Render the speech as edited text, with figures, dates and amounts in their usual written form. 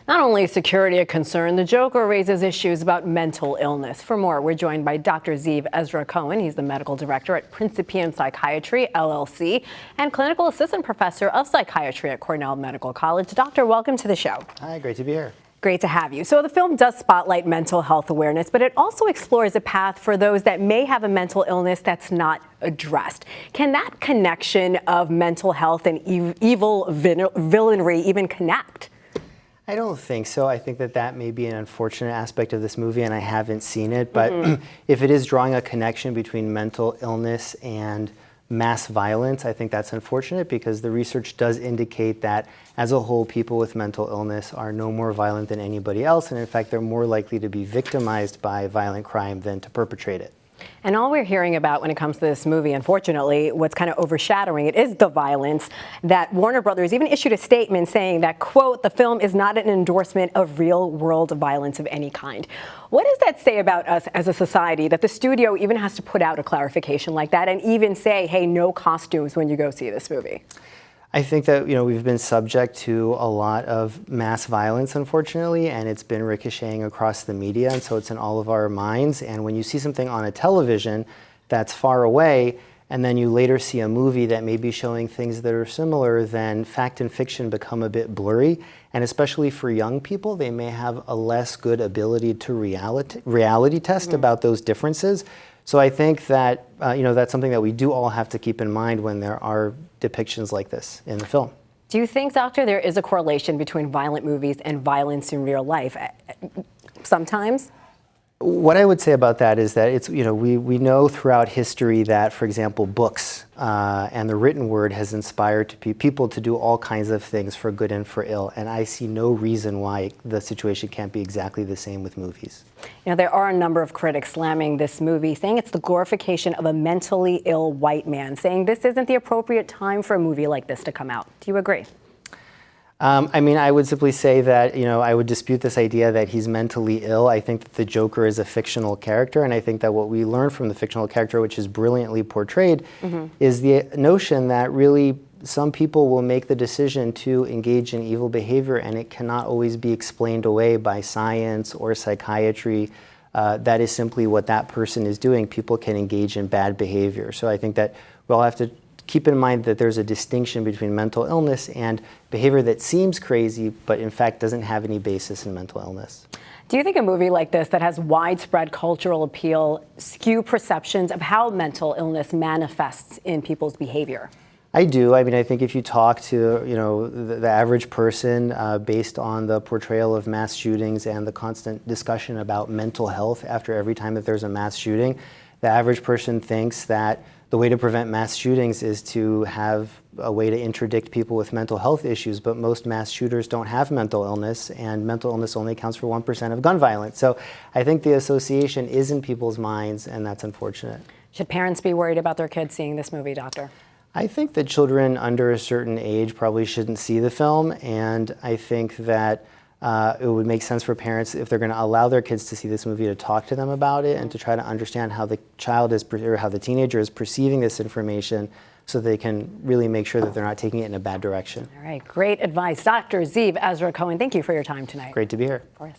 Not only is security a concern, the Joker raises issues about mental illness. For more, we're joined by Dr. Ziv Cohen. He's the medical director at Principium Psychiatry, LLC, and clinical assistant professor of psychiatry at Cornell Medical College. Doctor, welcome to the show. Hi, great to be here. Great to have you. So the film does spotlight mental health awareness, but it also explores a path for those that may have a mental illness that's not addressed. Can that connection of mental health and evil villainry even connect? I don't think so. I think that may be an unfortunate aspect of this movie, and I haven't seen it. But if it is drawing a connection between mental illness and mass violence, I think that's unfortunate because the research does indicate that as a whole, people with mental illness are no more violent than anybody else. And in fact, they're more likely to be victimized by violent crime than to perpetrate it. And all we're hearing about when it comes to this movie, unfortunately, what's kind of overshadowing it is the violence. That Warner Brothers even issued a statement saying that, quote, the film is not an endorsement of real world violence of any kind. What does that say about us as a society that the studio even has to put out a clarification like that and even say, hey, no costumes when you go see this movie? I think that we've been subject to a lot of mass violence, unfortunately, and it's been ricocheting across the media, and so it's in all of our minds. And when you see something on a television that's far away, and then you later see a movie that may be showing things that are similar, then fact and fiction become a bit blurry. And especially for young people, they may have a less good ability to reality test about those differences. So I think that that's something that we do all have to keep in mind when there are depictions like this in the film. Do you think, Doctor, there is a correlation between violent movies and violence in real life? Sometimes? What I would say about that is that it's, we know throughout history that, for example, books and the written word has inspired people to do all kinds of things for good and for ill. And I see no reason why the situation can't be exactly the same with movies. There are a number of critics slamming this movie, saying it's the glorification of a mentally ill white man, saying this isn't the appropriate time for a movie like this to come out. Do you agree? I would simply say that, I would dispute this idea that he's mentally ill. I think that the Joker is a fictional character, and I think that what we learn from the fictional character, which is brilliantly portrayed, is the notion that really some people will make the decision to engage in evil behavior, and it cannot always be explained away by science or psychiatry. That is simply what that person is doing. People can engage in bad behavior. So I think that we'll have to keep in mind that there's a distinction between mental illness and behavior that seems crazy, but in fact doesn't have any basis in mental illness. Do you think a movie like this that has widespread cultural appeal skew perceptions of how mental illness manifests in people's behavior? I do. I think if you talk to the average person, based on the portrayal of mass shootings and the constant discussion about mental health after every time that there's a mass shooting, the average person thinks that the way to prevent mass shootings is to have a way to interdict people with mental health issues, but most mass shooters don't have mental illness, and mental illness only accounts for 1% of gun violence. So I think the association is in people's minds, and that's unfortunate. Should parents be worried about their kids seeing this movie, Doctor? I think that children under a certain age probably shouldn't see the film, and I think that it would make sense for parents, if they're going to allow their kids to see this movie, to talk to them about it and to try to understand how the child is, or how the teenager is perceiving this information, so they can really make sure that they're not taking it in a bad direction. All right, great advice. Dr. Ziv Cohen, thank you for your time tonight. Great to be here. Of course.